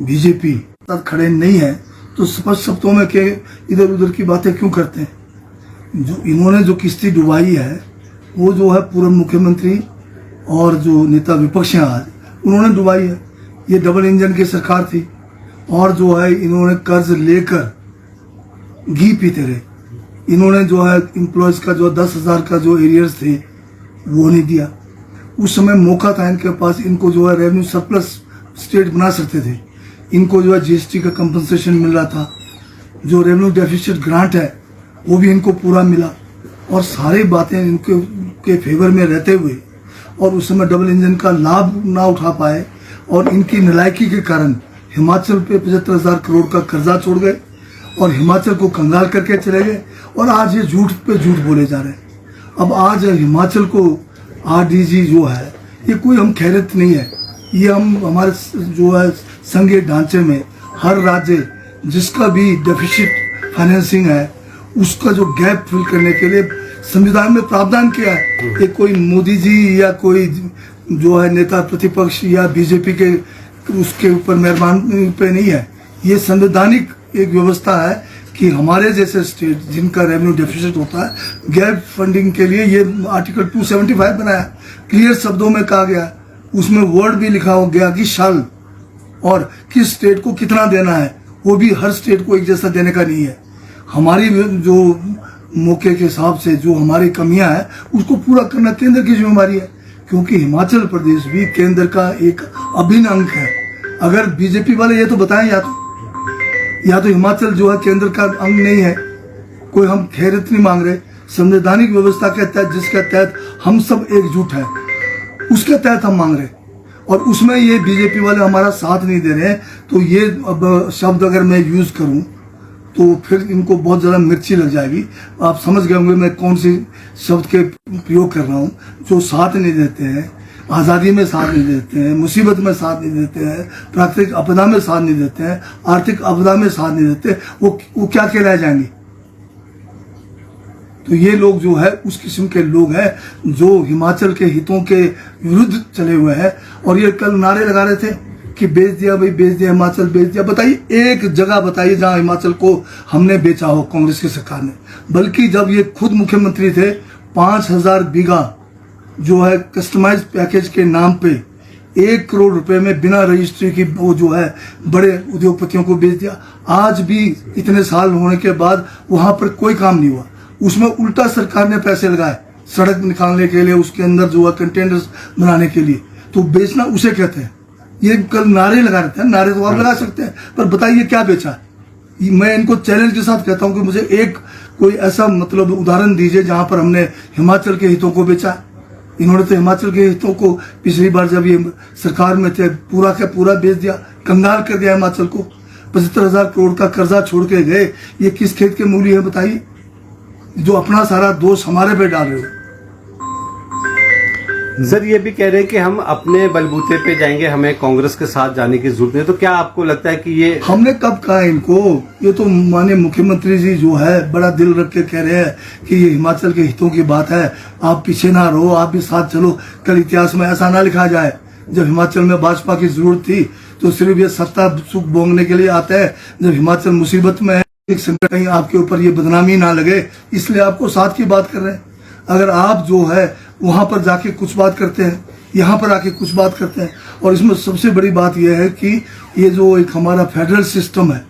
BJP साथ खड़े नहीं है तो स्पष्ट शब्दों में के इधर उधर की बातें क्यों करते हैं। जो इन्होंने जो किश्ती डुबाई है वो जो है पूर्व मुख्यमंत्री और जो नेता विपक्ष हैं आज उन्होंने डुबाई है। ये डबल इंजन की सरकार थी और जो है इन्होंने कर्ज लेकर घी पीते रहे। इन्होंने जो है एम्प्लॉयज का जो 10,000 का जो एरियर्स थे वो नहीं दिया। उस समय मौका था इनके पास, इनको जो है रेवेन्यू सरप्लस स्टेट बना सकते थे। इनको जो है जीएसटी का कंपनसेशन मिल रहा था, जो रेवेन्यू डेफिसिट ग्रांट है वो भी इनको पूरा मिला और सारी बातें इनके के फेवर में रहते हुए और उस समय डबल इंजन का लाभ ना उठा पाए और इनकी नालायकी के कारण हिमाचल पे 75,000 करोड़ का कर्जा छोड़ गए और हिमाचल को कंगाल करके चले गए और आज ये झूठ पे झूठ बोले जा रहे हैं। अब आज हिमाचल को आरडीजी जो है ये कोई हम खैरियत नहीं है, ये हम हमारे जो है संघीय ढांचे में हर राज्य जिसका भी डेफिसिट फाइनेंसिंग है उसका जो गैप फिल करने के लिए संविधान में प्रावधान किया है। ये कोई मोदी जी या कोई जो है नेता प्रतिपक्ष या बीजेपी के उसके ऊपर मेहरबानी पे नहीं है, ये संवैधानिक एक व्यवस्था है कि हमारे जैसे स्टेट जिनका रेवेन्यू डेफिसिट होता है गैप फंडिंग के लिए ये आर्टिकल 275 बनाया, क्लियर शब्दों में कहा गया, उसमें वर्ड भी लिखा हो गया कि शाल और किस स्टेट को कितना देना है, वो भी हर स्टेट को एक जैसा देने का नहीं है। हमारी जो मौके के हिसाब से जो हमारी कमियां हैं उसको पूरा करना केंद्र की जिम्मेदारी है, क्योंकि हिमाचल प्रदेश भी केंद्र का एक अभिन्न अंग है। अगर बीजेपी वाले ये तो बताएं या तो हिमाचल जो है केंद्र का अंग नहीं है, कोई हम खैरियत नहीं मांग रहे, संवैधानिक व्यवस्था के तहत जिसके तहत हम सब एकजुट हैं उसके तहत हम मांग रहे और उसमें ये बीजेपी वाले हमारा साथ नहीं दे रहे हैं। तो ये अब शब्द अगर मैं यूज करूं तो फिर इनको बहुत ज़्यादा मिर्ची लग जाएगी। आप समझ गए होंगे मैं कौन सी शब्द के प्रयोग कर रहा हूँ। जो साथ नहीं देते हैं, आज़ादी में साथ नहीं देते हैं, मुसीबत में साथ नहीं देते हैं, प्राकृतिक आपदा में साथ नहीं देते हैं, आर्थिक आपदा में साथ नहीं देते, वो क्या के रह जाएंगे। तो ये लोग जो है उस किस्म के लोग हैं जो हिमाचल के हितों के विरुद्ध चले हुए हैं और ये कल नारे लगा रहे थे कि बेच दिया भाई, बेच दिया हिमाचल, बेच दिया। बताइए एक जगह बताइए जहां हिमाचल को हमने बेचा हो कांग्रेस की सरकार ने। बल्कि जब ये खुद मुख्यमंत्री थे 5,000 बीघा जो है कस्टमाइज पैकेज के नाम पे 1 करोड़ रुपए में बिना रजिस्ट्री की वो जो है बड़े उद्योगपतियों को बेच दिया। आज भी इतने साल होने के बाद वहां पर कोई काम नहीं हुआ। उसमें उल्टा सरकार ने पैसे लगाए सड़क निकालने के लिए, उसके अंदर जो है कंटेनर्स बनाने के लिए। तो बेचना उसे कहते हैं। ये कल नारे लगा रहे थे, नारे तो आप लगा सकते हैं, पर बताइए क्या बेचा। मैं इनको चैलेंज के साथ कहता हूं कि मुझे एक कोई ऐसा मतलब उदाहरण दीजिए जहां पर हमने हिमाचल के हितों को बेचा। इन्होंने तो हिमाचल के हितों को पिछली बार जब ये सरकार में थे पूरा का पूरा बेच दिया, कंगाल कर दिया हिमाचल को। 75,000 करोड़ का कर्जा छोड़ के गए। ये किस खेत के मूली है बताइए, जो अपना सारा दोष हमारे पे डाल रहे हो। सर ये भी कह रहे हैं कि हम अपने बलबूते पे जाएंगे, हमें कांग्रेस के साथ जाने की जरूरत नहीं। तो क्या आपको लगता है कि ये हमने कब कहा इनको? ये तो माननीय मुख्यमंत्री जी जो है बड़ा दिल रख के कह रहे हैं कि ये हिमाचल के हितों की बात है, आप पीछे ना रहो, आप भी साथ चलो। कल इतिहास में ऐसा ना लिखा जाए जब हिमाचल में भाजपा की जरूरत थी तो सिर्फ ये सत्ता सुख भोगने के लिए आते हैं। जब हिमाचल मुसीबत में है एक संकट, कहीं आपके ऊपर ये बदनामी ना लगे, इसलिए आपको साथ की बात कर रहे हैं। अगर आप जो है वहां पर जाके कुछ बात करते हैं, यहाँ पर आके कुछ बात करते हैं। और इसमें सबसे बड़ी बात यह है कि ये जो एक हमारा फेडरल सिस्टम है,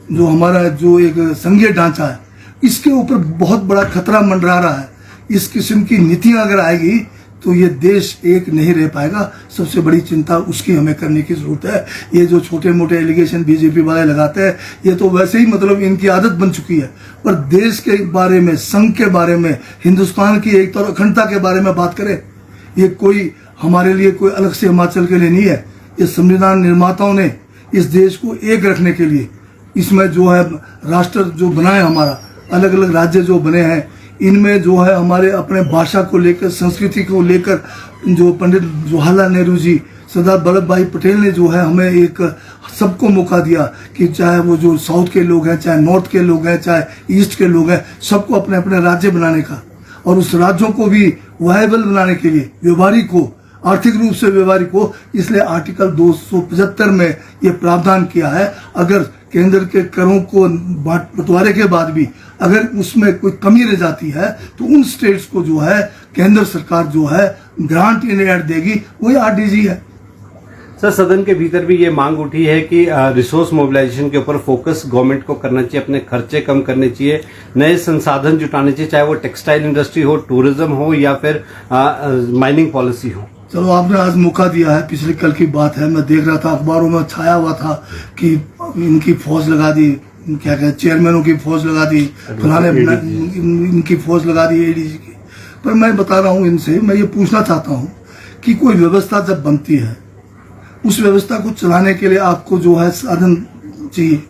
जो हमारा जो एक संघीय ढांचा है, इसके ऊपर बहुत बड़ा खतरा मंडरा रहा है। इस किस्म की नीतियां अगर आएगी तो ये देश एक नहीं रह पाएगा। सबसे बड़ी चिंता उसकी हमें करने की जरूरत है। ये जो छोटे मोटे एलिगेशन बीजेपी वाले लगाते हैं ये तो वैसे ही मतलब इनकी आदत बन चुकी है। पर देश के बारे में, संघ के बारे में, हिंदुस्तान की एकता और अखंडता के बारे में बात करें, ये कोई हमारे लिए कोई अलग से हिमाचल के लिए नहीं है। ये संविधान निर्माताओं ने इस देश को एक रखने के लिए, इसमें जो है राष्ट्र जो बना है हमारा, अलग अलग राज्य जो बने हैं, इनमें जो है हमारे अपने भाषा को लेकर, संस्कृति को लेकर जो पंडित जवाहरलाल नेहरू जी, सरदार वल्लभ भाई पटेल ने जो है हमें एक सबको मौका दिया कि चाहे वो जो साउथ के लोग हैं, चाहे नॉर्थ के लोग हैं, चाहे ईस्ट के लोग हैं, सबको अपने अपने राज्य बनाने का और उस राज्यों को भी वायबल बनाने के लिए, व्यवहारिक हो, आर्थिक रूप से व्यवहारिक हो। इसलिए आर्टिकल 275 में ये प्रावधान किया है, अगर केंद्र के करों को बंटवारे के बाद भी अगर उसमें कोई कमी रह जाती है तो उन स्टेट्स को जो है केंद्र सरकार जो है ग्रांट इन एड देगी, वही आरडीजी है। सर, सदन के भीतर भी ये मांग उठी है कि रिसोर्स मोबिलाइजेशन के ऊपर फोकस गवर्नमेंट को करना चाहिए, अपने खर्चे कम करने चाहिए, नए संसाधन जुटाने चाहिए, चाहे वो टेक्सटाइल इंडस्ट्री हो, टूरिज्म हो या फिर माइनिंग पॉलिसी हो। चलो, आपने आज मौका दिया है, पिछले कल की बात है, मैं देख रहा था अखबारों में छाया हुआ था कि इनकी फौज लगा दी, क्या कहते चेयरमैनों की फौज लगा दी, फलाने इनकी फौज लगा दी एडीजी की। पर मैं बता रहा हूँ इनसे, मैं ये पूछना चाहता हूँ कि कोई व्यवस्था जब बनती है उस व्यवस्था को चलाने के लिए आपको जो है साधन चाहिए,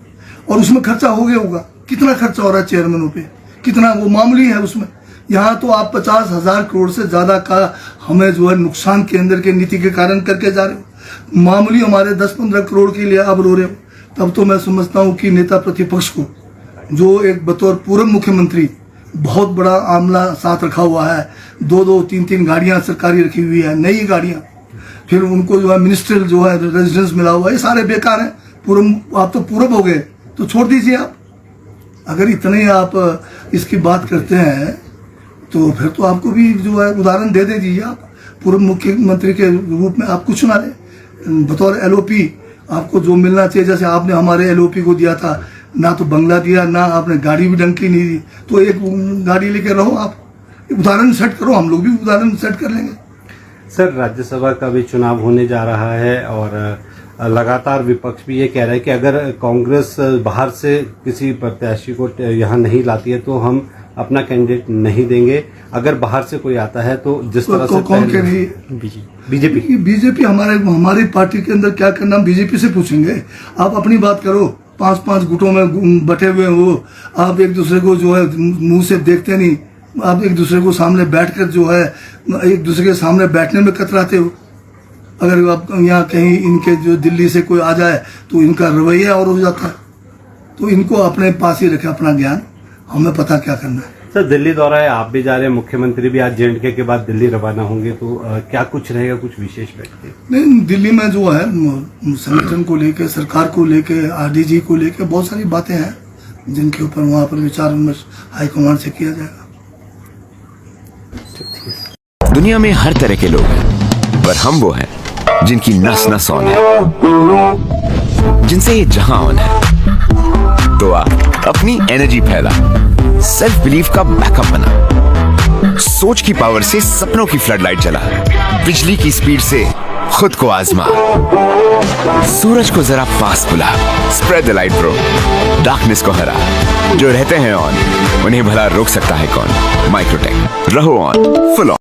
और उसमें खर्चा हो गया होगा। कितना खर्चा हो रहा है चेयरमैनों पे, कितना, वो मामूली है उसमें। यहाँ तो आप 50,000 करोड़ से ज्यादा का हमें जो है नुकसान केंद्र के नीति के कारण करके जा रहे हो, मामूली हमारे 10-15 करोड़ के लिए आप रो रहे हो। तब तो मैं समझता हूँ कि नेता प्रतिपक्ष को, जो एक बतौर पूर्व मुख्यमंत्री बहुत बड़ा आमला साथ रखा हुआ है, 2-2, 3-3 गाड़ियां सरकारी रखी हुई है, नई गाड़ियां, फिर उनको जो है मिनिस्ट्रियल जो है रेजिडेंस मिला हुआ है, ये सारे बेकार हैं। पूर्व, आप तो पूर्व हो गए तो छोड़ दीजिए आप। अगर इतने आप इसकी बात करते हैं तो फिर तो आपको भी जो है उदाहरण दे दीजिए आप, पूर्व मुख्यमंत्री के रूप में आप कुछ चुना लें बतौर एलओपी। आपको जो मिलना चाहिए, जैसे आपने हमारे एलओपी को दिया था, ना तो बंगला दिया, ना आपने गाड़ी भी ढंग की नहीं दी, तो एक गाड़ी लेके रहो, आप उदाहरण सेट करो, हम लोग भी उदाहरण सेट कर लेंगे। सर, राज्यसभा का भी चुनाव होने जा रहा है और लगातार विपक्ष भी ये कह रहा है कि अगर कांग्रेस बाहर से किसी प्रत्याशी को यहाँ नहीं लाती है तो हम अपना कैंडिडेट नहीं देंगे, अगर बाहर से कोई आता है तो जिस तरह से कौन कह रही है? बीजेपी हमारी पार्टी के अंदर क्या करना, हम बीजेपी से पूछेंगे। आप अपनी बात करो, 5-5 गुटों में बटे हुए हो, आप एक दूसरे को जो है मुंह से देखते नहीं, आप एक दूसरे को सामने बैठकर जो है एक दूसरे के सामने बैठने में कतराते हो। अगर आप यहाँ कहीं इनके जो दिल्ली से कोई आ जाए तो इनका रवैया और हो जाता है। तो इनको अपने पास ही रखे अपना ज्ञान, हमें पता क्या करना है। सर, दिल्ली दौरा है, आप भी जा रहे हैं, मुख्यमंत्री भी आज जेएंडके के बाद दिल्ली रवाना होंगे, तो क्या कुछ रहेगा, कुछ विशेष बैठके? नहीं, दिल्ली में जो है संगठन को लेके, सरकार को लेके, आरडीजी को लेके बहुत सारी बातें हैं जिनके ऊपर वहां पर विचार विमर्श हाईकमान से किया जाएगा। दुनिया में हर तरह के लोग हैं, पर हम वो हैं जिनकी नस नस ऑन है, जिनसे ये जहां ऑन है। तो आ अपनी एनर्जी फैला, सेल्फ बिलीफ का बैकअप बना, सोच की पावर से सपनों की फ्लडलाइट जला, बिजली की स्पीड से खुद को आजमा, सूरज को जरा पास बुला, spread the light bro, darkness को हरा। जो रहते हैं ऑन उन्हें भला रोक सकता है कौन? माइक्रोटेक, रहो ऑन, फुल ऑन।